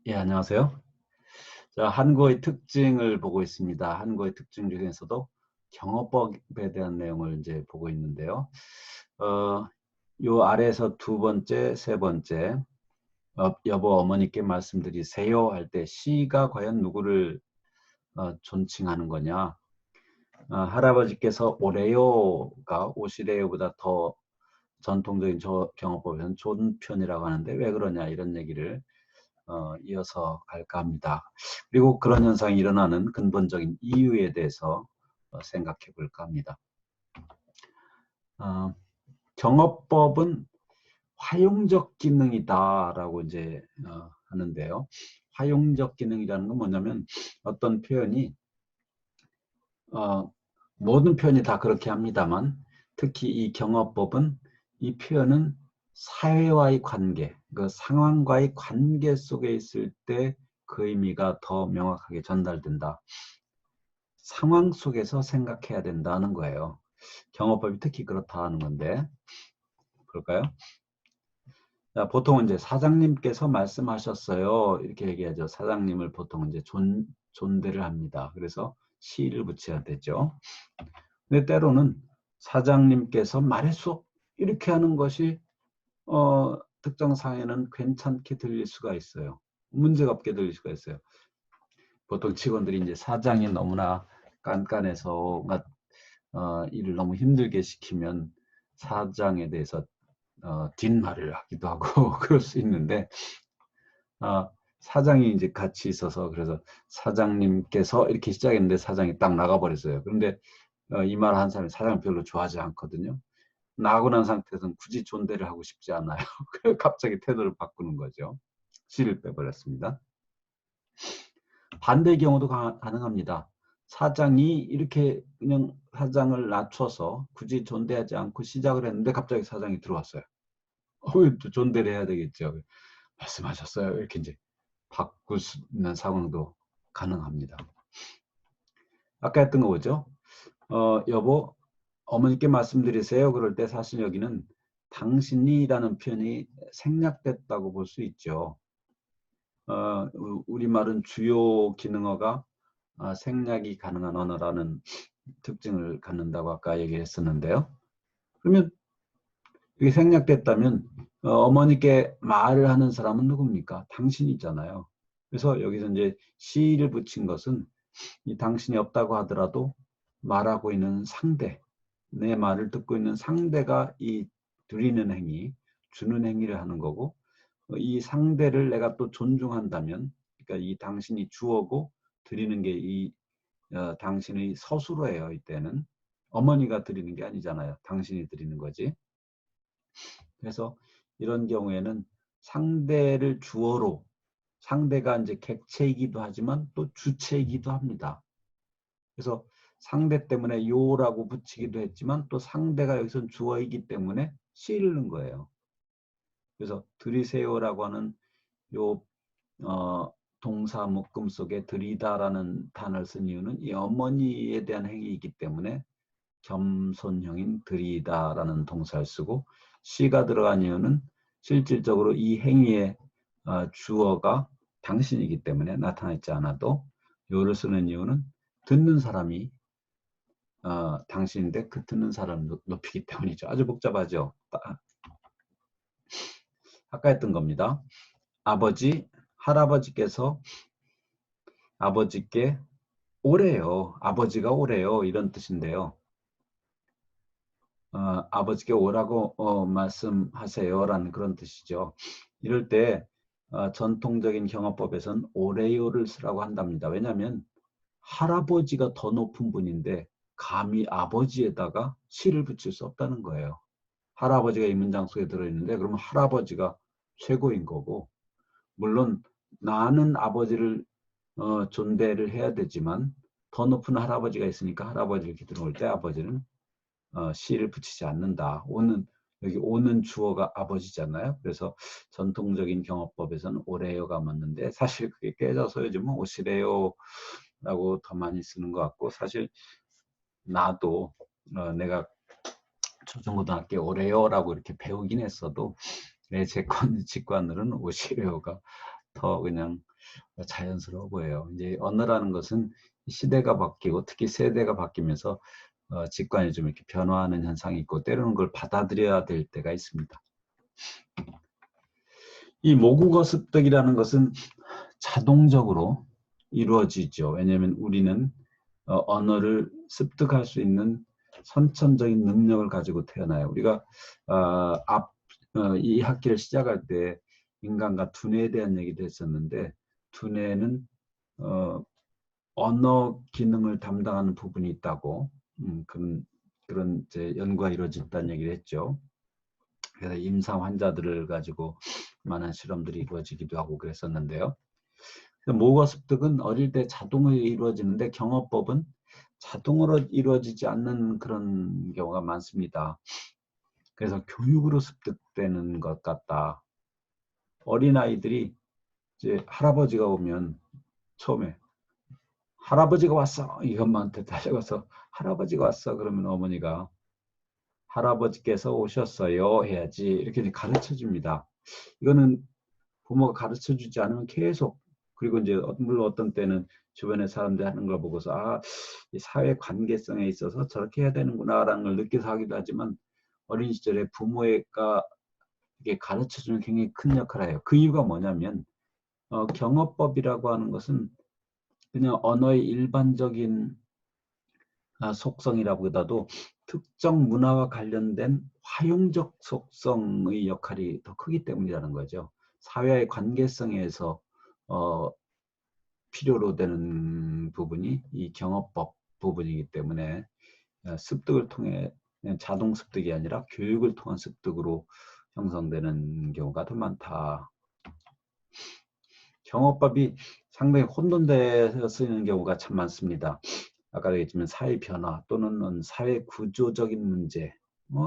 예, 안녕하세요. 자, 한국의 특징을 보고 있습니다. 한국의 특징 중에서도 경어법에 대한 내용을 이제 보고 있는데요. 어, 요 아래에서 두 번째, 세 번째, 여보 어머니께 말씀드리세요 할 때 시가 과연 누구를 존칭하는 거냐? 할아버지께서 오래요가 오시래요보다 더 전통적인 경어법에서는 존편이라고 하는데 왜 그러냐 이런 얘기를 이어서 갈까 합니다. 그리고 그런 현상이 일어나는 근본적인 이유에 대해서 생각해 볼까 합니다. 어, 경어법은 활용적 기능이다라고 이제 하는데요. 활용적 기능이라는 건 뭐냐면 어떤 표현이 모든 표현이 다 그렇게 합니다만 특히 이 경어법은 이 표현은 사회와의 관계, 그 상황과의 관계 속에 있을 때 그 의미가 더 명확하게 전달된다. 상황 속에서 생각해야 된다는 거예요. 경어법이 특히 그렇다는 건데 그럴까요? 자, 보통은 이제 사장님께서 말씀하셨어요. 이렇게 얘기하죠. 사장님을 보통 이제 존대를 합니다. 그래서 시를 붙여야 되죠. 근데 때로는 사장님께서 말했소 이렇게 하는 것이 특정 상황에는 괜찮게 들릴 수가 있어요. 문제가 없게 들릴 수가 있어요. 보통 직원들이 이제 사장이 너무나 깐깐해서 일을 너무 힘들게 시키면 사장에 대해서 뒷말을 하기도 하고 그럴 수 있는데 사장이 이제 같이 있어서 그래서 사장님께서 이렇게 시작했는데 사장이 딱 나가버렸어요. 그런데 이 말 한 사람이 사장을 별로 좋아하지 않거든요. 나고 난 상태에서는 굳이 존대를 하고 싶지 않아요. 그래서 갑자기 태도를 바꾸는 거죠. 씨를 빼버렸습니다. 반대의 경우도 가능합니다. 사장이 이렇게 그냥 사장을 낮춰서 굳이 존대하지 않고 시작을 했는데 갑자기 사장이 들어왔어요. 존대를 해야 되겠죠. 말씀하셨어요. 이렇게 이제 바꿀 수 있는 상황도 가능합니다. 아까 했던 거 뭐죠? 여보, 어머니께 말씀드리세요. 그럴 때 사실 여기는 당신이라는 표현이 생략됐다고 볼 수 있죠. 우리말은 주요 기능어가 생략이 가능한 언어라는 특징을 갖는다고 아까 얘기했었는데요. 그러면 이게 생략됐다면 어머니께 말을 하는 사람은 누굽니까? 당신이잖아요. 그래서 여기서 이제 시를 붙인 것은 이 당신이 없다고 하더라도 말하고 있는 상대, 내 말을 듣고 있는 상대가 이 드리는 행위, 주는 행위를 하는 거고 이 상대를 내가 또 존중한다면 그러니까 이 당신이 주어고 드리는 게 이 당신의 서술어예요. 이때는 어머니가 드리는 게 아니잖아요. 당신이 드리는 거지. 그래서 이런 경우에는 상대를 주어로 상대가 이제 객체이기도 하지만 또 주체이기도 합니다. 그래서 상대 때문에 요라고 붙이기도 했지만 또 상대가 여기서 주어이기 때문에 씨를 넣은 거예요. 그래서 들이세요라고 하는 요 동사 묶음 속에 들이다라는 단어를 쓴 이유는 이 어머니에 대한 행위이기 때문에 겸손형인 들이다라는 동사를 쓰고 시가 들어간 이유는 실질적으로 이 행위의 주어가 당신이기 때문에 나타나지 않아도 요를 쓰는 이유는 듣는 사람이 당신인데 그 듣는 사람을 높이기 때문이죠. 아주 복잡하죠. 아까 했던 겁니다. 아버지, 할아버지께서 아버지께 오래요. 아버지가 오래요. 이런 뜻인데요. 아버지께 오라고 말씀하세요라는 그런 뜻이죠. 이럴 때 전통적인 경어법에서는 오래요를 쓰라고 한답니다. 왜냐하면 할아버지가 더 높은 분인데 감히 아버지에다가 시를 붙일 수 없다는 거예요. 할아버지가 이 문장 속에 들어있는데 그러면 할아버지가 최고인 거고 물론 나는 아버지를 존대를 해야 되지만 더 높은 할아버지가 있으니까 할아버지를 기준으로 올 때 아버지는 시를 붙이지 않는다. 여기 오는 주어가 아버지잖아요. 그래서 전통적인 경어법에서는 오래요가 맞는데 사실 그게 깨져서 요즘은 오시래요라고 더 많이 쓰는 것 같고 사실 나도 내가 초중고등학교 오래요라고 이렇게 배우긴 했어도 내 직관으로는 오시래요가 더 그냥 자연스러워 보여요. 이제 언어라는 것은 시대가 바뀌고 특히 세대가 바뀌면서 직관이 좀 이렇게 변화하는 현상이 있고 때로는 그걸 받아들여야 될 때가 있습니다. 이 모국어 습득이라는 것은 자동적으로 이루어지죠. 왜냐하면 우리는 언어를 습득할 수 있는 선천적인 능력을 가지고 태어나요. 우리가 이 학기를 시작할 때 인간과 두뇌에 대한 얘기도 했었는데 두뇌는 언어 기능을 담당하는 부분이 있다고 그런 이제 연구가 이루어졌다는 얘기를 했죠. 그래서 임상 환자들을 가지고 많은 실험들이 이루어지기도 하고 그랬었는데요. 모국어 습득은 어릴 때 자동으로 이루어지는데 경어법은 자동으로 이루어지지 않는 그런 경우가 많습니다. 그래서 교육으로 습득되는 것 같다. 어린아이들이 이제 할아버지가 오면 처음에 할아버지가 왔어 이 엄마한테 달려가서 할아버지가 왔어 그러면 어머니가 할아버지께서 오셨어요 해야지 이렇게 가르쳐 줍니다. 이거는 부모가 가르쳐 주지 않으면 계속 그리고 이제 물론 어떤 때는 주변의 사람들이 하는 걸 보고서 이 사회 관계성에 있어서 저렇게 해야 되는구나라는 걸 느껴서 하기도 하지만 어린 시절에 부모가 이게 가르쳐 주는 굉장히 큰 역할을 해요. 그 이유가 뭐냐면 경어법이라고 하는 것은 그냥 언어의 일반적인 속성이라보다도 특정 문화와 관련된 화용적 속성의 역할이 더 크기 때문이라는 거죠. 사회의 관계성에서 필요로 되는 부분이 이 경어법 부분이기 때문에 습득을 통해 자동 습득이 아니라 교육을 통한 습득으로 형성되는 경우가 더 많다. 경어법이 상당히 혼돈돼서 쓰이는 경우가 참 많습니다. 아까도 얘기했지만 사회 변화 또는 사회 구조적인 문제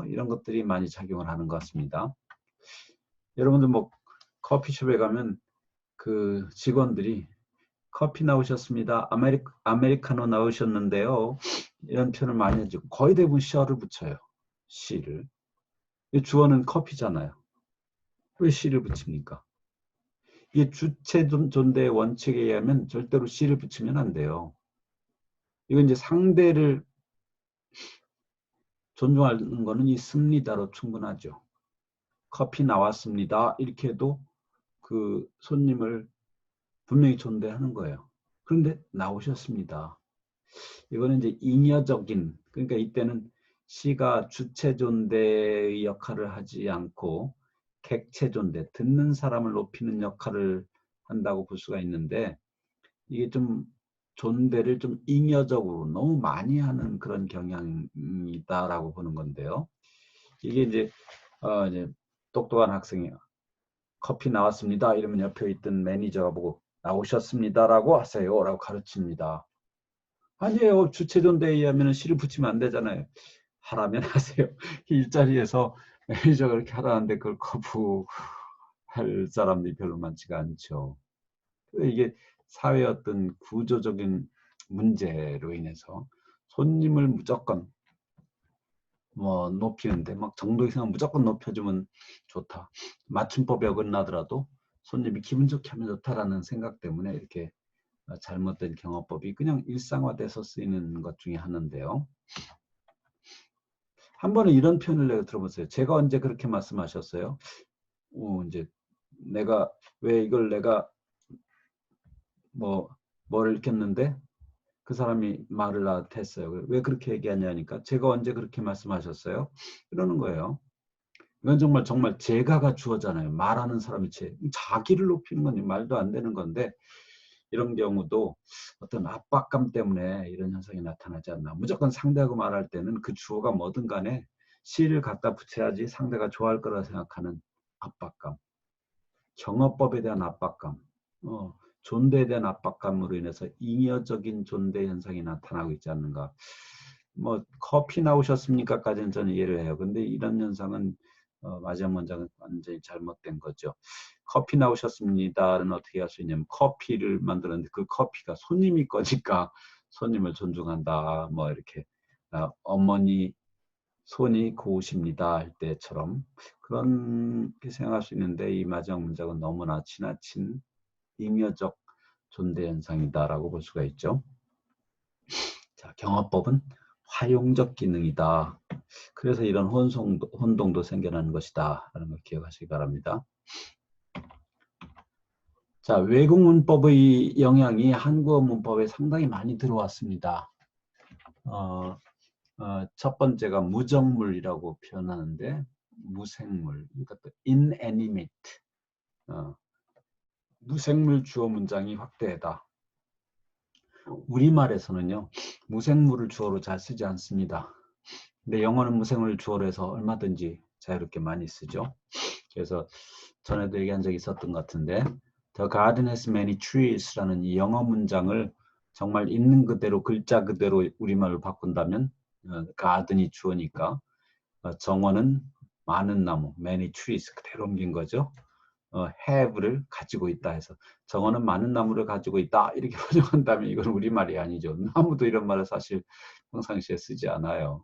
이런 것들이 많이 작용을 하는 것 같습니다. 여러분들 뭐 커피숍에 가면 그 직원들이 커피 나오셨습니다. 아메리카노 나오셨는데요. 이런 표현을 많이 해주고 거의 대부분 시를 붙여요. 시를. 주어는 커피잖아요. 왜 시를 붙입니까? 이게 주체 존대의 원칙에 의하면 절대로 시를 붙이면 안 돼요. 이건 이제 상대를 존중하는 거는 있습니다로 충분하죠. 커피 나왔습니다. 이렇게 해도 그 손님을 분명히 존대하는 거예요. 그런데 나오셨습니다. 이거는 이제 잉여적인 그러니까 이때는 시가 주체 존대의 역할을 하지 않고 객체 존대, 듣는 사람을 높이는 역할을 한다고 볼 수가 있는데 이게 좀 존대를 좀 잉여적으로 너무 많이 하는 그런 경향이 있다라고 보는 건데요. 이게 이제 똑똑한 학생이 커피 나왔습니다. 이러면 옆에 있던 매니저가 보고 나오셨습니다라고 하세요. 라고 가르칩니다. 아니에요. 주체 존대에 의하면 시를 붙이면 안 되잖아요. 하라면 하세요. 일자리에서 매니저가 그렇게 하라는데 그걸 거부할 사람들이 별로 많지가 않죠. 이게 사회의 어떤 구조적인 문제로 인해서 손님을 무조건 뭐 높이는데 막 정도 이상은 무조건 높여주면 좋다. 맞춤법에 어긋나더라도 손님이 기분 좋게 하면 좋다라는 생각 때문에 이렇게 잘못된 경어법이 그냥 일상화돼서 쓰이는 것 중에 하나인데요. 한 번은 이런 표현을 내가 들어보세요. 제가 언제 그렇게 말씀하셨어요? 이제 내가 왜 이걸 내가 뭘 읽혔는데 그 사람이 말을 나한테 했어요. 왜 그렇게 얘기하냐니까 제가 언제 그렇게 말씀하셨어요? 이러는 거예요. 이건 정말 제가가 주어잖아요. 말하는 사람이 자기를 높이는 건 말도 안 되는 건데 이런 경우도 어떤 압박감 때문에 이런 현상이 나타나지 않나. 무조건 상대하고 말할 때는 그 주어가 뭐든 간에 시를 갖다 붙여야지 상대가 좋아할 거라 생각하는 압박감. 경어법에 대한 압박감. 존대에 대한 압박감으로 인해서 잉여적인 존대 현상이 나타나고 있지 않는가. 뭐 커피 나오셨습니까까지는 저는 이해를 해요. 근데 이런 현상은 마지막 문장은 완전히 잘못된 거죠. 커피 나오셨습니다는 어떻게 할 수 있냐면 커피를 만들었는데 그 커피가 손님이 거니까 손님을 존중한다. 뭐 이렇게 어머니 손이 고우십니다 할 때처럼 그렇게 생각할 수 있는데 이 마지막 문장은 너무나 지나친 잉여적 존재 현상이다라고 볼 수가 있죠. 자, 경어법은 활용적 기능이다. 그래서 이런 혼동도 생겨나는 것이다 라는 걸 기억하시기 바랍니다. 자, 외국 문법의 영향이 한국어 문법에 상당히 많이 들어왔습니다. 첫 번째가 무정물이라고 표현하는데 무생물, 그러니까 inanimate, 무생물 주어 문장이 확대하다. 우리말에서는요, 무생물을 주어로 잘 쓰지 않습니다. 근데 영어는 무생물을 주어로 해서 얼마든지 자유롭게 많이 쓰죠. 그래서 전에도 얘기한 적이 있었던 것 같은데 The garden has many trees라는 이 영어 문장을 정말 있는 그대로 글자 그대로 우리말로 바꾼다면 garden이 주어니까 정원은 많은 나무, many trees 그대로 옮긴 거죠. have를 가지고 있다 해서 정원은 많은 나무를 가지고 있다 이렇게 번역한다면 이건 우리말이 아니죠. 나무도 이런 말을 사실 평상시에 쓰지 않아요.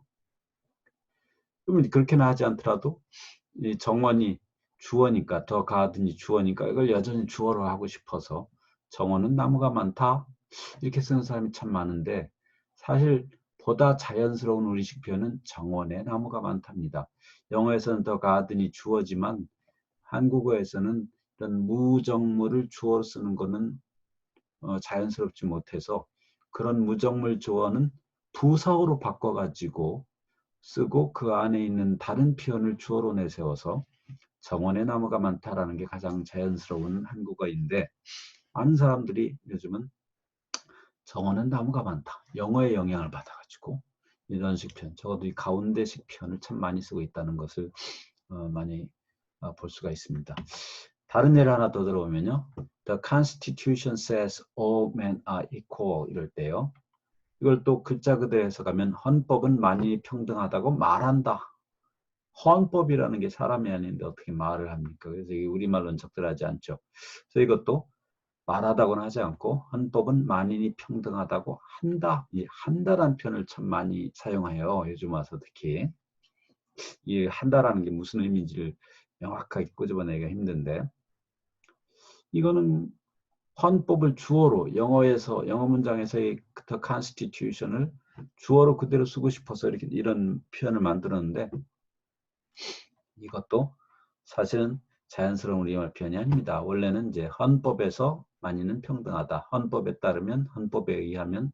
그러면 그렇게는 하지 않더라도 이 정원이 주어니까 더 가든이 주어니까 이걸 여전히 주어로 하고 싶어서 정원은 나무가 많다 이렇게 쓰는 사람이 참 많은데 사실 보다 자연스러운 우리식 표현은 정원에 나무가 많답니다. 영어에서는 더 가든이 주어지만 한국어에서는 이런 무정물을 주어로 쓰는 것은 자연스럽지 못해서 그런 무정물 주어는 부사어로 바꿔가지고 쓰고 그 안에 있는 다른 표현을 주어로 내세워서 정원에 나무가 많다라는 게 가장 자연스러운 한국어인데 많은 사람들이 요즘은 정원은 나무가 많다. 영어의 영향을 받아가지고 이런 식 표현, 적어도 이 가운데식 표현을 참 많이 쓰고 있다는 것을 많이 볼 수가 있습니다. 다른 예를 하나 더 들어보면요. The Constitution says all men are equal 이럴 때요. 이걸 또 글자 그대로 해석하면 헌법은 만인이 평등하다고 말한다. 헌법이라는 게 사람이 아닌데 어떻게 말을 합니까? 그래서 이게 우리말로는 적절하지 않죠. 그래서 이것도 말하다고는 하지 않고 헌법은 만인이 평등하다고 한다. 이 한다라는 표현을 참 많이 사용해요. 요즘 와서 특히. 이 한다라는 게 무슨 의미인지를 명확하게 끄집어내기가 힘든데 이거는 헌법을 주어로 영어 문장에서의 the constitution을 주어로 그대로 쓰고 싶어서 이렇게 이런 표현을 만들었는데 이것도 사실은 자연스러운 우리말 표현이 아닙니다. 원래는 이제 헌법에서 만인은 평등하다. 헌법에 따르면 헌법에 의하면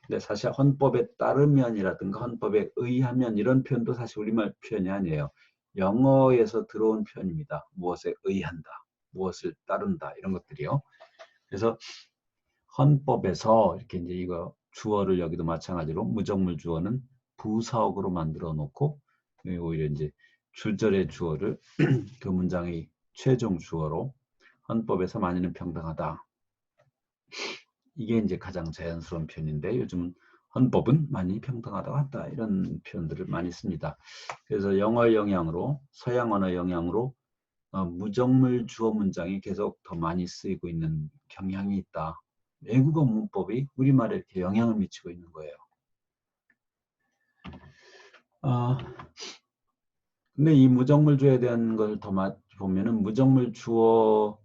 근데 사실 헌법에 따르면이라든가 헌법에 의하면 이런 표현도 사실 우리말 표현이 아니에요. 영어에서 들어온 표현입니다. 무엇에 의한다. 무엇을 따른다. 이런 것들이요. 그래서 헌법에서 이렇게 이제 이거 주어를 여기도 마찬가지로 무정물 주어는 부사어로 만들어 놓고 오히려 이제 주절의 주어를 그 문장의 최종 주어로 헌법에서 만인은 평등하다. 이게 이제 가장 자연스러운 표현인데 요즘은 헌법은 만인이 평등하다고 한다. 이런 표현들을 많이 씁니다. 그래서 영어의 영향으로 서양 언어의 영향으로 무정물 주어 문장이 계속 더 많이 쓰이고 있는 경향이 있다. 외국어 문법이 우리말에 이렇게 영향을 미치고 있는 거예요. 근데 이 무정물 주어에 대한 걸 더 보면은 무정물 주어에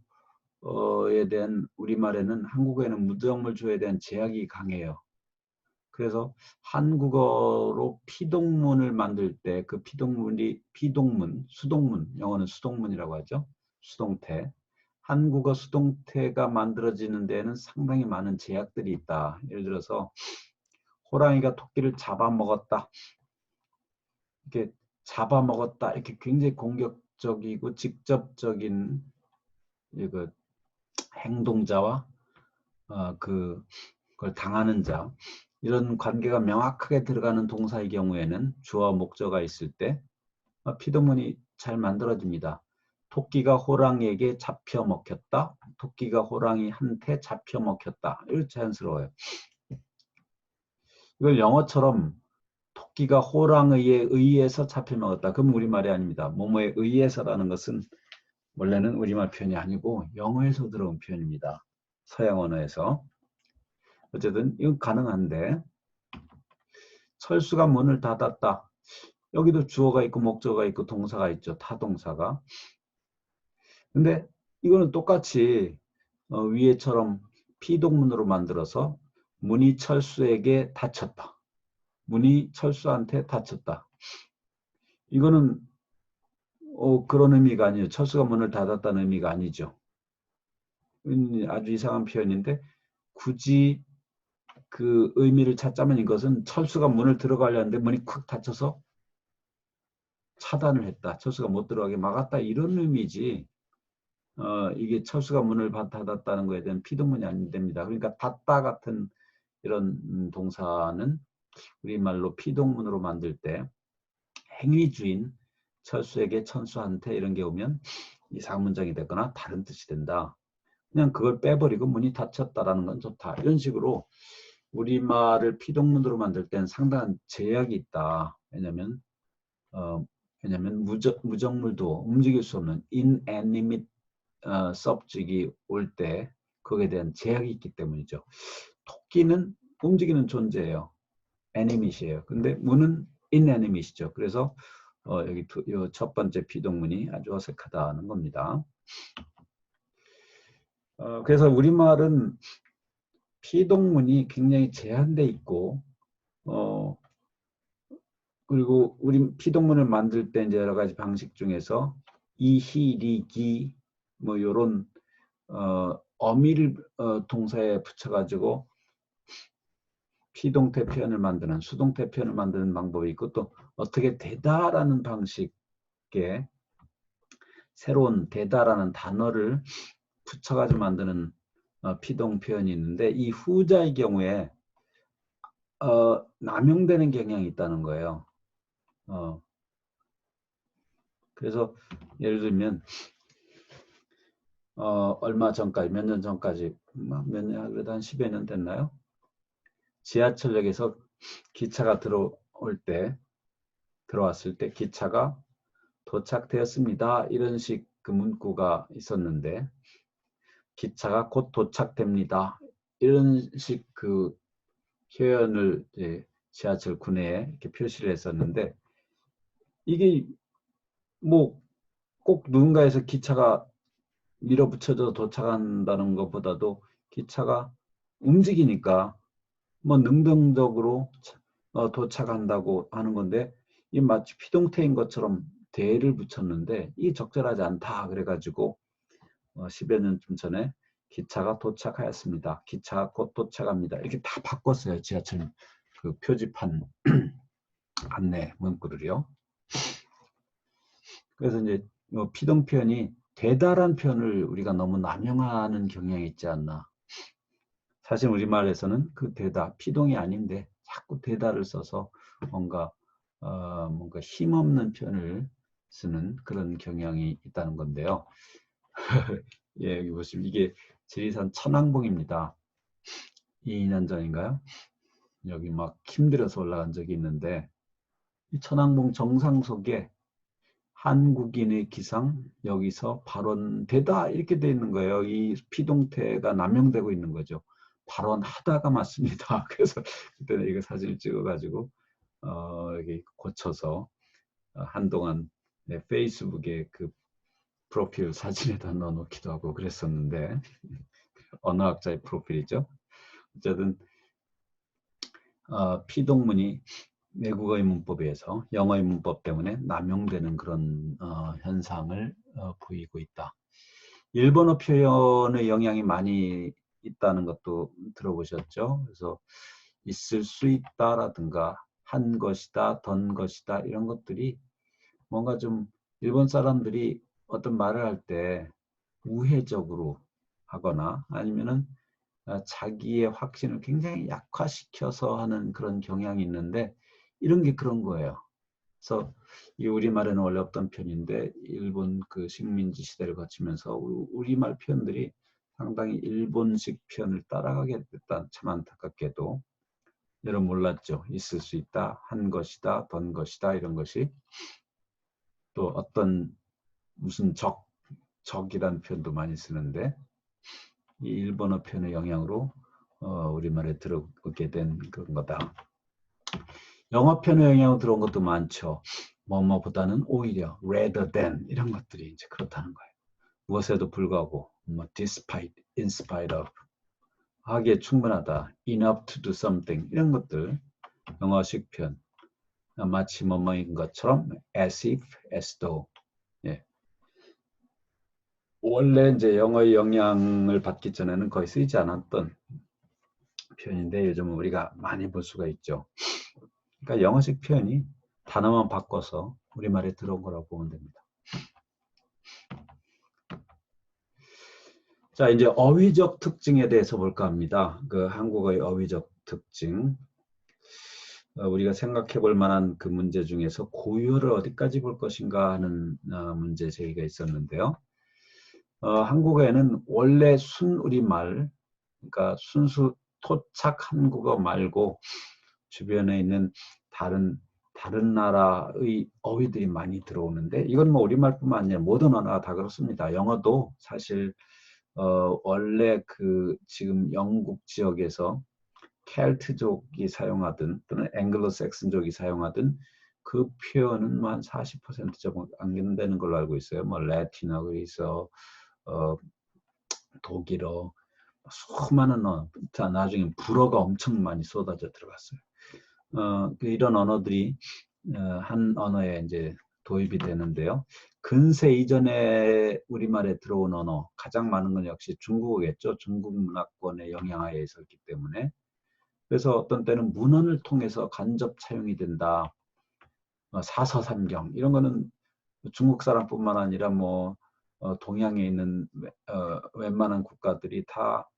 대한 우리말에는 한국어에는 무정물 주어에 대한 제약이 강해요. 그래서 한국어로 피동문을 만들 때 그 피동문이 수동문, 영어는 수동문이라고 하죠. 수동태. 한국어 수동태가 만들어지는 데에는 상당히 많은 제약들이 있다. 예를 들어서 호랑이가 토끼를 잡아먹었다. 이렇게 잡아먹었다. 이렇게 굉장히 공격적이고 직접적인 그 행동자와 그걸 당하는 자 이런 관계가 명확하게 들어가는 동사의 경우에는 주어 목적어가 있을 때 피동문이 잘 만들어집니다. 토끼가 호랑이에게 잡혀 먹혔다. 토끼가 호랑이한테 잡혀 먹혔다. 이거 자연스러워요. 이걸 영어처럼 토끼가 호랑이에 의해서 잡혀 먹었다. 그럼 우리말이 아닙니다. 뭐뭐에 의해서라는 것은 원래는 우리말 표현이 아니고 영어에서 들어온 표현입니다. 서양 언어에서. 어쨌든 이건 가능한데 철수가 문을 닫았다. 여기도 주어가 있고 목적어가 있고 동사가 있죠. 타동사가. 근데 이거는 똑같이 위에처럼 피동문으로 만들어서 문이 철수에게 닫혔다. 문이 철수한테 닫혔다. 이거는 그런 의미가 아니에요. 철수가 문을 닫았다는 의미가 아니죠. 아주 이상한 표현인데 굳이 그 의미를 찾자면 이것은 철수가 문을 들어가려는데 문이 콱 닫혀서 차단을 했다. 철수가 못 들어가게 막았다. 이런 의미지. 이게 철수가 문을 닫았다는 거에 대한 피동문이 안 됩니다. 그러니까 닫다 같은 이런 동사는 우리말로 피동문으로 만들 때 행위주인 철수에게 천수한테 이런 게 오면 이상 문장이 되거나 다른 뜻이 된다. 그냥 그걸 빼버리고 문이 닫혔다라는 건 좋다. 이런 식으로 우리말을 피동문으로 만들 땐 상당한 제약이 있다. 왜냐면 무정물도 움직일 수 없는 inanimate subject이 올 때 거기에 대한 제약이 있기 때문이죠. 토끼는 움직이는 존재예요. animate이에요. 근데 문은 inanimate이죠. 그래서 여기 첫 번째 피동문이 아주 어색하다는 겁니다. 그래서 우리말은 피동문이 굉장히 제한돼 있고 그리고 우리 피동문을 만들 때 이제 여러 가지 방식 중에서 이, 히, 리, 기 뭐 요런 어미를 동사에 붙여가지고 피동태 표현을 만드는 수동태 표현을 만드는 방법이 있고 또 어떻게 되다라는 방식의 새로운 되다라는 단어를 붙여가지고 만드는 피동 표현이 있는데 이 후자의 경우에 남용되는 경향이 있다는 거예요. 그래서 예를 들면 얼마 전까지 몇 년 전까지 몇 년 그래도 한 10여 년 됐나요? 지하철역에서 기차가 들어왔을 때 기차가 도착되었습니다. 이런 식 그 문구가 있었는데 기차가 곧 도착됩니다. 이런 식 그 표현을 이제 지하철 구내에 이렇게 표시를 했었는데 이게 뭐 꼭 누군가에서 기차가 밀어붙여져 도착한다는 것보다도 기차가 움직이니까 뭐 능동적으로 도착한다고 하는 건데 이 마치 피동태인 것처럼 대를 붙였는데 이 적절하지 않다 그래가지고 10여 년쯤 전에 기차가 도착하였습니다. 기차가 곧 도착합니다. 이렇게 다 바꿨어요. 지하철 그 표지판 안내 문구를요. 그래서 이제 피동 표현이 되다란 표현을 우리가 너무 남용하는 경향이 있지 않나. 사실 우리말에서는 그 되다, 피동이 아닌데 자꾸 되다를 써서 뭔가 힘없는 표현을 쓰는 그런 경향이 있다는 건데요. 예, 여기 보시면 이게 지리산 천왕봉입니다. 2년 전인가요? 여기 막 힘들어서 올라간 적이 있는데 이 천왕봉 정상석에 한국인의 기상 여기서 발언되다 이렇게 돼 있는 거예요. 이 피동태가 남용되고 있는 거죠. 발언하다가 맞습니다. 그래서 그때는 이거 사진을 찍어가지고 여기 고쳐서 한동안 내 페이스북에 그 프로필 사진에다 넣어놓기도 하고 그랬었는데 언어학자의 프로필이죠. 어쨌든 피동문이 외국어의 문법에 의해서 영어의 문법 때문에 남용되는 그런 현상을 보이고 있다. 일본어 표현의 영향이 많이 있다는 것도 들어보셨죠? 그래서 있을 수 있다라든가 한 것이다, 던 것이다 이런 것들이 뭔가 좀 일본 사람들이 어떤 말을 할 때 우회적으로 하거나 아니면은 자기의 확신을 굉장히 약화시켜서 하는 그런 경향이 있는데 이런 게 그런 거예요. 그래서 이 우리말에는 원래 없던 표현인데 일본 그 식민지 시대를 거치면서 우리말 표현들이 상당히 일본식 표현을 따라가게 됐다. 참 안타깝게도. 여러분 몰랐죠? 있을 수 있다, 한 것이다, 던 것이다 이런 것이 또 어떤 무슨 적이라는 표현도 많이 쓰는데 이 일본어 표현의 영향으로 우리말에 들어오게 된 그런 거다. 영어 표현의 영향으로 들어온 것도 많죠. 뭐뭐보다는 오히려 rather than 이런 것들이 이제 그렇다는 거예요. 무엇에도 불구하고 뭐 despite in spite of, 하기에 충분하다, enough to do something, 이런 것들 영어식 표현. 마치 뭐뭐인 것처럼, as if, as though. 예. 원래 이제 영어의 영향을 받기 전에는 거의 쓰이지 않았던 표현인데 요즘은 우리가 많이 볼 수가 있죠. 그러니까 영어식 표현이 단어만 바꿔서 우리말에 들어온 거라고 보면 됩니다. 자, 이제 어휘적 특징에 대해서 볼까 합니다. 그 한국어의 어휘적 특징. 우리가 생각해 볼 만한 그 문제 중에서 고유어를 어디까지 볼 것인가 하는 문제 제기가 있었는데요. 한국어에는 원래 순우리말, 그러니까 순수 토착 한국어 말고 주변에 있는 다른 나라의 어휘들이 많이 들어오는데, 이건 뭐 우리말뿐만 아니라 모든 언어가 다 그렇습니다. 영어도 사실 원래 그 지금 영국 지역에서 켈트족이 사용하든 또는 앵글로색슨족이 사용하든 그 표현은 뭐 한 40% 정도 안 되는 걸로 알고 있어요. 뭐 라틴어, 그래서 독일어, 수많은 언어, 나중에 불어가 엄청 많이 쏟아져 들어갔어요. 이런 언어들이 한 언어에 이제 도입이 되는데요. 근세 이전에 우리말에 들어온 언어 가장 많은 건 역시 중국어겠죠. 중국 문화권의 영향하에 있었기 때문에. 그래서 어떤 때는 문헌을 통해서 간접 차용이 된다. 사서삼경 이런 거는 중국 사람뿐만 아니라 뭐 동양에 있는 웬만한 국가들이 다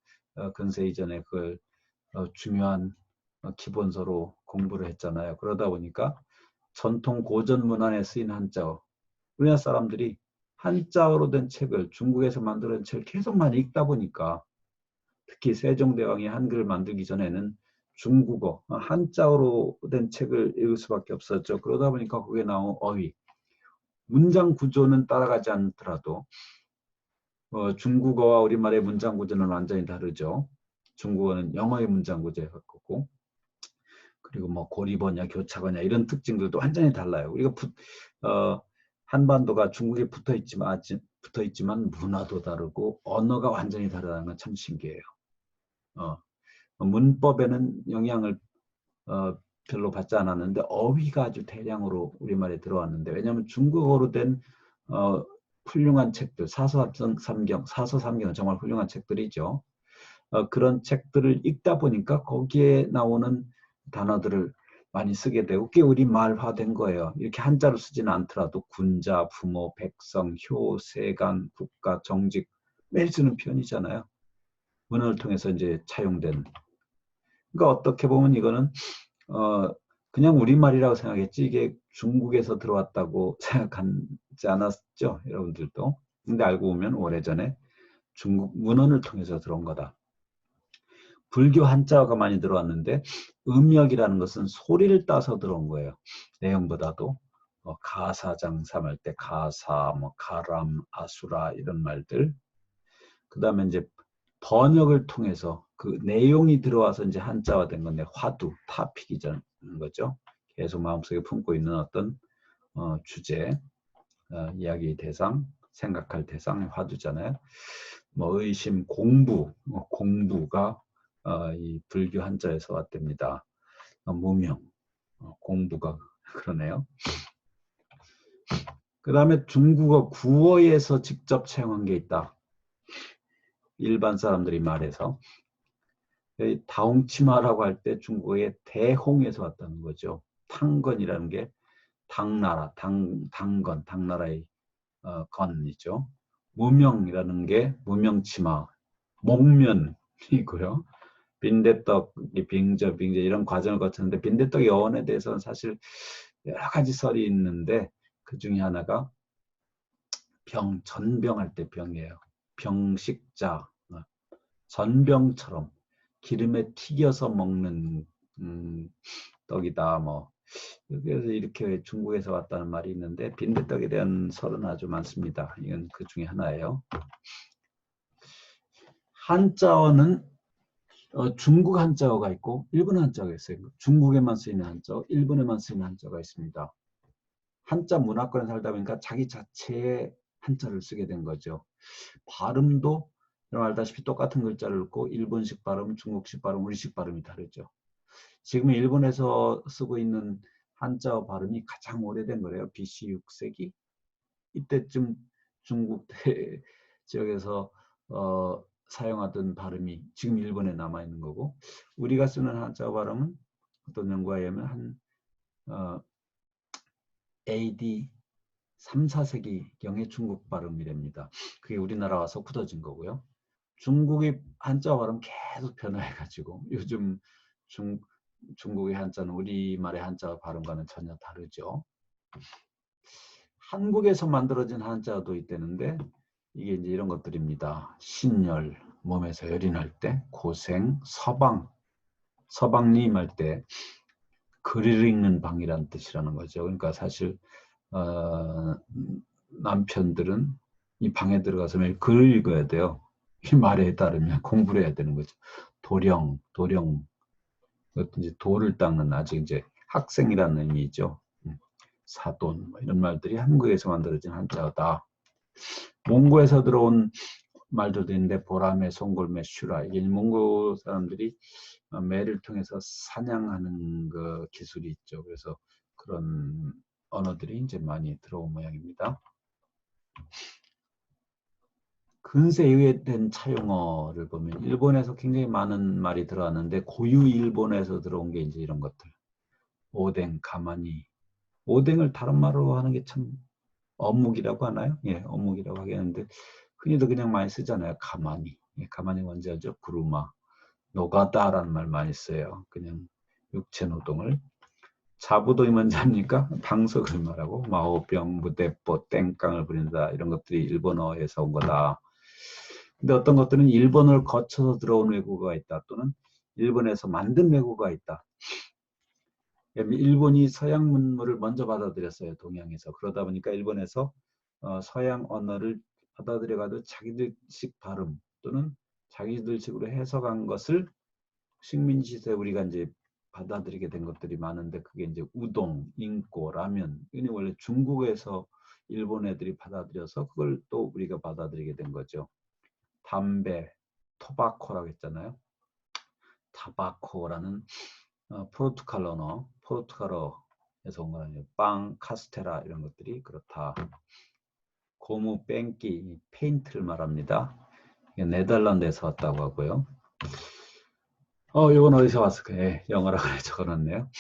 근세 이전에 그걸 중요한 기본서로 공부를 했잖아요. 그러다 보니까 전통 고전 문헌에 쓰인 한자어, 우리나라 사람들이 한자어로 된 책을 중국에서 만든 책을 계속 많이 읽다 보니까 특히 세종대왕이 한글을 만들기 전에는 중국어, 한자어로 된 책을 읽을 수밖에 없었죠. 그러다 보니까 거기에 나온 어휘, 문장 구조는 따라가지 않더라도 중국어와 우리말의 문장 구조는 완전히 다르죠. 중국어는 영어의 문장 구조에 가깝고, 그리고 뭐 고리번역, 교차번역 이런 특징들도 완전히 달라요. 우리가 한반도가 중국에 붙어 있지만 문화도 다르고 언어가 완전히 다르다는 건 참 신기해요. 문법에는 영향을 별로 받지 않았는데 어휘가 아주 대량으로 우리말에 들어왔는데, 왜냐하면 중국어로 된 훌륭한 책들, 사서삼경 정말 훌륭한 책들이죠. 그런 책들을 읽다 보니까 거기에 나오는 단어들을 많이 쓰게 되고 꽤 우리말화된 거예요. 이렇게 한자로 쓰지는 않더라도 군자, 부모, 백성, 효, 세간, 국가, 정직 매일 쓰는 표현이잖아요. 문헌을 통해서 이제 차용된. 그러니까 어떻게 보면 이거는 그냥 우리말이라고 생각했지 이게 중국에서 들어왔다고 생각하지 않았죠, 여러분들도. 근데 알고 보면 오래전에 중국 문헌을 통해서 들어온 거다. 불교 한자어가 많이 들어왔는데 음역이라는 것은 소리를 따서 들어온 거예요. 내용보다도 가사장삼할 때 가사, 뭐 가람, 아수라 이런 말들. 그 다음에 이제 번역을 통해서 그 내용이 들어와서 이제 한자화 된 건데, 화두, 타픽이라는 거죠. 계속 마음속에 품고 있는 어떤 주제, 이야기 대상, 생각할 대상, 화두잖아요. 뭐 의심, 공부, 공부가 이 불교 한자에서 왔답니다. 무명, 공부가 그러네요. 그 다음에 중국어 구어에서 직접 차용한 게 있다. 일반 사람들이 말해서 다홍치마라고 할 때 중국의 대홍에서 왔다는 거죠. 탕건이라는 게 당나라, 당건, 당나라의 건이죠. 무명이라는 게 무명치마, 목면이고요. 빈대떡이 빙저 이런 과정을 거쳤는데, 빈대떡 여원에 대해서는 사실 여러 가지 설이 있는데 그 중에 하나가 전병할 때 병이에요. 병식자, 전병처럼 기름에 튀겨서 먹는 떡이다. 뭐 그래서 이렇게 중국에서 왔다는 말이 있는데, 빈대떡에 대한 설은 아주 많습니다. 이건 그 중에 하나예요. 한자어는 중국 한자어가 있고 일본 한자어가 있어요. 중국에만 쓰이는 한자어, 일본에만 쓰이는 한자어가 있습니다. 한자 문화권에 살다 보니까 자기 자체의 한자를 쓰게 된 거죠. 발음도 여러분 알다시피 똑같은 글자를 읽고 일본식 발음, 중국식 발음, 우리식 발음이 다르죠. 지금 일본에서 쓰고 있는 한자어 발음이 가장 오래된 거래요. BC 6세기. 이때쯤 중국 지역에서 사용하던 발음이 지금 일본에 남아있는 거고, 우리가 쓰는 한자어 발음은 어떤 연구에 의하면 한 AD 3, 4세기경의 중국 발음이랍니다. 그게 우리나라 와서 굳어진 거고요. 중국의 한자 발음 계속 변화해가지고 요즘 중국의 한자는 우리말의 한자 발음과는 전혀 다르죠. 한국에서 만들어진 한자도 있다는데 이게 이제 이런 것들입니다. 신열, 몸에서 열이 날 때, 고생, 서방님 할 때 글을 읽는 방이라는 뜻이라는 거죠. 그러니까 사실 남편들은 이 방에 들어가서 매일 글을 읽어야 돼요. 이 말에 따르면 공부를 해야 되는 거죠. 도령, 이제 돌을 닦는 아직 이제 학생이라는 의미죠. 사돈, 뭐 이런 말들이 한국에서 만들어진 한자어다. 몽고에서 들어온 말들도 있는데 보라매, 송골매, 슈라, 이게 몽고 사람들이 매를 통해서 사냥하는 그 기술이 있죠. 그래서 그런 언어들이 이제 많이 들어온 모양입니다. 근세 이후에 된 차용어를 보면 일본에서 굉장히 많은 말이 들어왔는데 고유 일본에서 들어온 게 이제 이런 것들. 오뎅, 가마니. 오뎅을 다른 말로 하는 게 참 어묵이라고 하나요? 예, 어묵이라고 하겠는데 흔히도 그냥 많이 쓰잖아요. 가마니. 예, 가마니 뭔지 알죠? 구루마. 노가다라는 말 많이 써요. 그냥 육체 노동을. 자부도이 뭔지 압니까? 방석을 말하고 마호병, 무대뽀, 땡깡을 부린다. 이런 것들이 일본어에서 온 거다. 근데 어떤 것들은 일본을 거쳐서 들어온 외국어가 있다. 또는 일본에서 만든 외국어가 있다. 일본이 서양 문물을 먼저 받아들였어요. 동양에서. 그러다 보니까 일본에서 서양 언어를 받아들여가도 자기들식 발음 또는 자기들식으로 해석한 것을 식민지 시대에 우리가 이제 받아들이게 된 것들이 많은데 그게 이제 우동, 인고, 라면 이게 원래 중국에서 일본 애들이 받아들여서 그걸 또 우리가 받아들이게 된 거죠. 담배, 토바코라고 했잖아요. 타바코라는 포르투갈 언어, 포르투갈어에서 온 거예요. 빵, 카스테라 이런 것들이 그렇다. 고무, 뺑기, 페인트를 말합니다. 네덜란드에서 왔다고 하고요. 이건 어디서 왔을까요? 예, 영어라고 적어놨네요.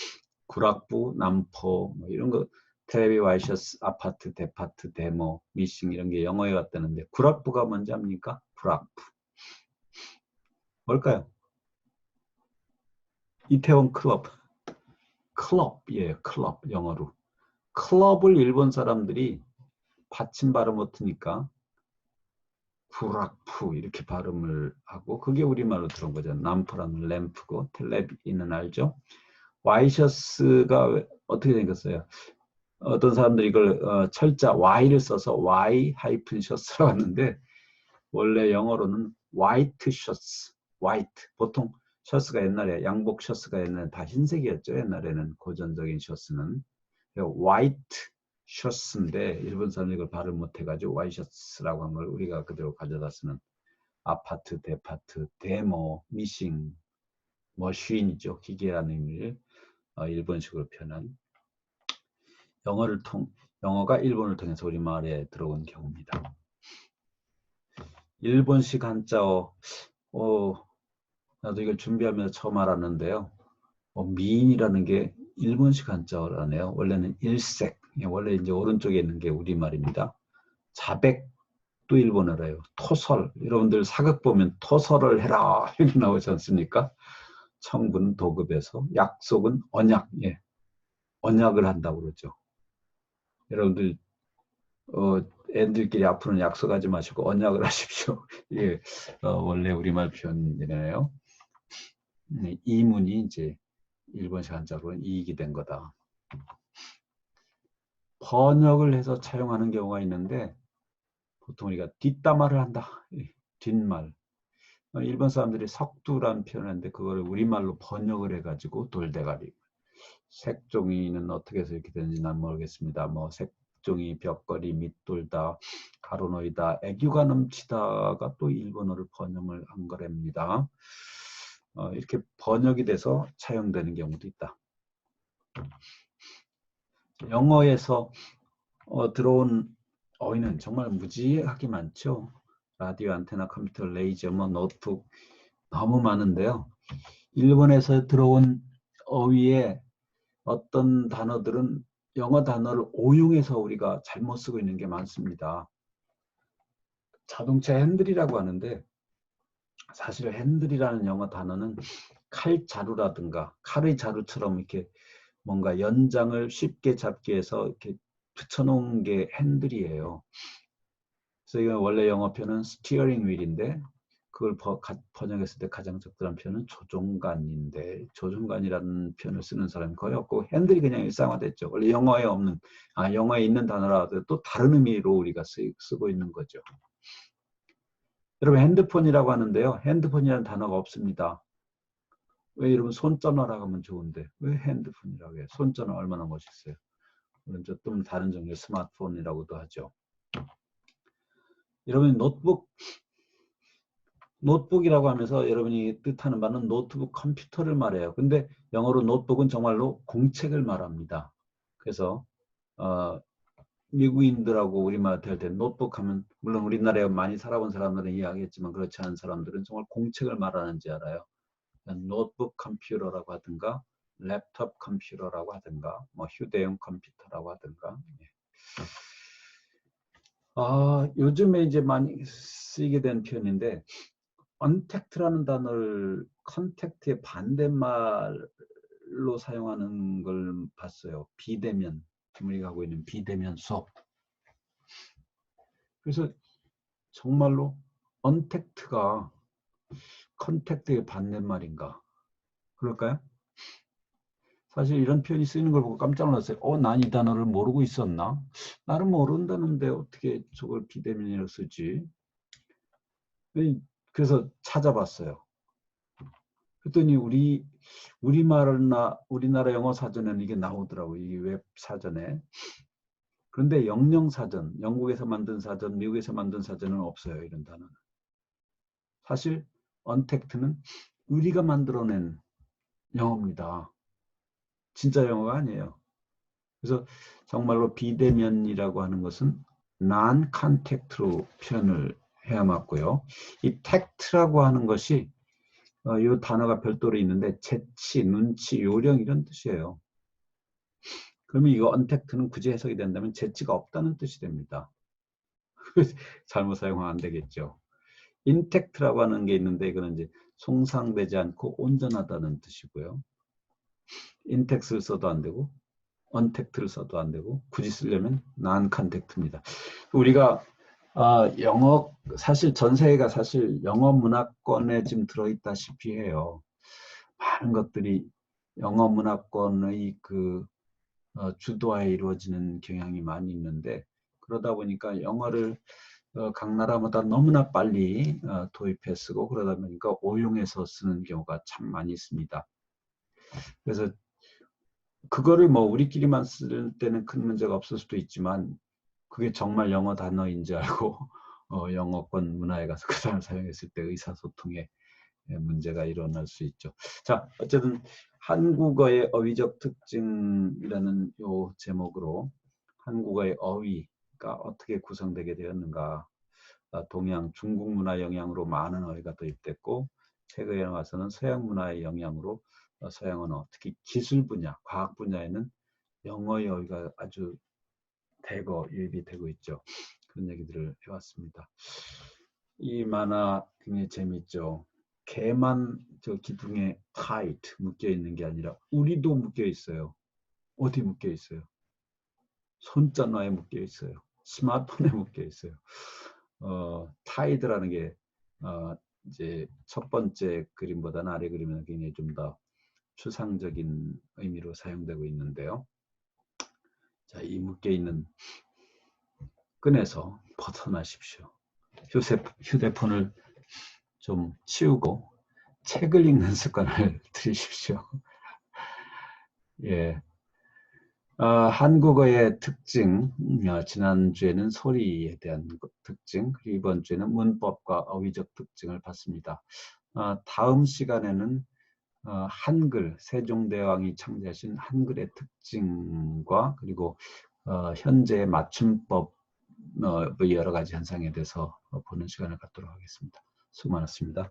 구락부, 남포 뭐 이런 거 텔레비, 와이셔츠, 아파트, 데파트, 데모, 미싱 이런 게 영어에 왔다는데 구락부가 뭔지 압니까? 구락부. 뭘까요? 이태원 클럽. 클럽이에요. 클럽 영어로. 클럽을 일본 사람들이 받침 발음 못하니까 구락푸 이렇게 발음을 하고 그게 우리말로 들어온 거죠. 남포라는 램프고 텔레비는 알죠? 와이셔츠가 어떻게 생겼어요? 어떤 사람들이 이걸 철자 Y를 써서 Y 하이픈 셔츠라고 하는데 원래 영어로는 화이트 셔츠, 화이트. 보통 셔츠가 옛날에 양복 셔츠가 옛날에 다 흰색이었죠. 옛날에는 고전적인 셔츠는 화이트 셔츠인데 일본 사람들이 이걸 발음 못해가지고 와이셔츠라고 한 걸 우리가 그대로 가져다 쓰는 아파트, 데파트, 데모, 미싱, 머신이죠. 기계라는 의미를 일본식으로 표현한 영어가 일본을 통해서 우리말에 들어온 경우입니다. 일본식 한자어, 나도 이걸 준비하면서 처음 알았는데요. 미인이라는 게 일본식 한자어라네요. 원래는 일색, 원래 이제 오른쪽에 있는 게 우리말입니다. 자백도 일본어래요. 토설, 여러분들 사극 보면 토설을 해라 이렇게 나오지 않습니까? 청군 도급에서 약속은 언약, 언약을 한다고 그러죠. 여러분들 애들끼리 앞으로는 약속하지 마시고 언약을 하십시오. 예, 원래 우리말 표현이네요. 이문이 이제 일본식 한자로는 이익이 된 거다. 번역을 해서 차용하는 경우가 있는데 보통 우리가 뒷담화를 한다. 뒷말. 일본 사람들이 석두란 표현을 하는데 그걸 우리말로 번역을 해가지고 돌대가리. 색종이는 어떻게 해서 이렇게 되는지 난 모르겠습니다. 뭐 색종이, 벽걸이, 밑돌다, 가로 놓이다, 애교가 넘치다가 또 일본어를 번역을 한 거랍니다. 이렇게 번역이 돼서 차용되는 경우도 있다. 영어에서 들어온 어휘는 정말 무지하게 많죠. 라디오, 안테나, 컴퓨터, 레이저, 노트북 너무 많은데요. 일본에서 들어온 어휘에 어떤 단어들은 영어 단어를 오용해서 우리가 잘못 쓰고 있는 게 많습니다. 자동차 핸들이라고 하는데 사실 핸들이라는 영어 단어는 칼자루라든가 칼의 자루처럼 이렇게 뭔가 연장을 쉽게 잡기 위해서 이렇게 붙여놓은 게 핸들이에요. 그래서 이거 원래 영어표는 스티어링 휠인데 그걸 번역했을 때 가장 적절한 표현은 조종간인데 조종간이라는 표현을 쓰는 사람이 거의 없고 핸들이 그냥 일상화됐죠. 원래 영어에 없는 영어에 있는 단어라도 또 다른 의미로 우리가 쓰고 있는 거죠. 여러분 핸드폰이라고 하는데요. 핸드폰이라는 단어가 없습니다. 왜 여러분 손전화라고 하면 좋은데 왜 핸드폰이라고 해요? 손전화 얼마나 멋있어요. 물론 좀 다른 종류의 스마트폰이라고도 하죠. 여러분 노트북이라고 하면서 여러분이 뜻하는 바는 노트북 컴퓨터를 말해요. 근데 영어로 노트북은 정말로 공책을 말합니다. 그래서 미국인들하고 우리말 될 때 노트북 하면 물론 우리나라에 많이 살아본 사람들은 이해하겠지만 그렇지 않은 사람들은 정말 공책을 말하는지 알아요. 노트북 컴퓨터라고 하든가 랩톱 컴퓨터라고 하든가 뭐 휴대용 컴퓨터라고 하든가 요즘에 이제 많이 쓰이게 된 표현인데 언택트라는 단어를 컨택트의 반대말로 사용하는 걸 봤어요. 비대면, 우리가 하고 있는 비대면 수업. 그래서 정말로 언택트가 컨택트의 반대말인가? 그럴까요? 사실 이런 표현이 쓰이는 걸 보고 깜짝 놀랐어요. 난 이 단어를 모르고 있었나? 나는 모른다는데 어떻게 저걸 비대면이라고 쓰지? 그래서 찾아봤어요. 그랬더니 우리나라 영어 사전에는 이게 나오더라고요. 이 웹 사전에. 그런데 영영 사전, 영국에서 만든 사전, 미국에서 만든 사전은 없어요. 이런 단어는. 사실 언택트는 우리가 만들어낸 영어입니다. 진짜 영어가 아니에요. 그래서 정말로 비대면이라고 하는 것은 non-contact로 표현을 해야 맞고요. 이 tact라고 하는 것이 이 단어가 별도로 있는데 재치, 눈치, 요령 이런 뜻이에요. 그러면 이거 언택트는 굳이 해석이 된다면 재치가 없다는 뜻이 됩니다. 잘못 사용하면 안 되겠죠. 인택트라고 하는 게 있는데 이거는 이제 손상되지 않고 온전하다는 뜻이고요. 인텍스를 써도 안 되고 언택트를 써도 안 되고 굳이 쓰려면 non-contact입니다. 우리가 영어 사실 전 세계가 사실 영어 문화권에 지금 들어있다시피 해요. 많은 것들이 영어 문화권의 주도하에 이루어지는 경향이 많이 있는데 그러다 보니까 영어를 각 나라마다 너무나 빨리 도입해 쓰고 그러다 보니까 오용해서 쓰는 경우가 참 많이 있습니다. 그래서 그거를 뭐 우리끼리만 쓸 때는 큰 문제가 없을 수도 있지만 그게 정말 영어 단어인지 알고 영어권 문화에 가서 그 단어를 사용했을 때 의사소통에 문제가 일어날 수 있죠. 자, 어쨌든 한국어의 어휘적 특징이라는 요 제목으로 한국어의 어휘가 어떻게 구성되게 되었는가, 동양 중국 문화 영향으로 많은 어휘가 도입됐고 최근에 와서는 서양 문화의 영향으로 서양 언어, 특히 기술 분야, 과학 분야에는 영어의 어휘가 아주 대거 유입이 되고 있죠. 그런 얘기들을 해왔습니다. 이 만화 굉장히 재밌죠. 개만 저 기둥에 tight 묶여 있는 게 아니라 우리도 묶여 있어요. 어디 묶여 있어요? 손전화에 묶여 있어요. 스마트폰에 묶여 있어요. tight라는 게 이제 첫 번째 그림보다는 아래 그림은 굉장히 좀 더 추상적인 의미로 사용되고 있는데요. 자, 이 묶여 있는 끈에서 벗어나십시오. 휴대폰을 좀 치우고 책을 읽는 습관을 들이십시오. 예. 한국어의 특징, 지난주에는 소리에 대한 특징, 그리고 이번 주에는 문법과 어휘적 특징을 봤습니다. 다음 시간에는 한글, 세종대왕이 창제하신 한글의 특징과 그리고 현재의 맞춤법 여러 가지 현상에 대해서 보는 시간을 갖도록 하겠습니다. 수고 많았습니다.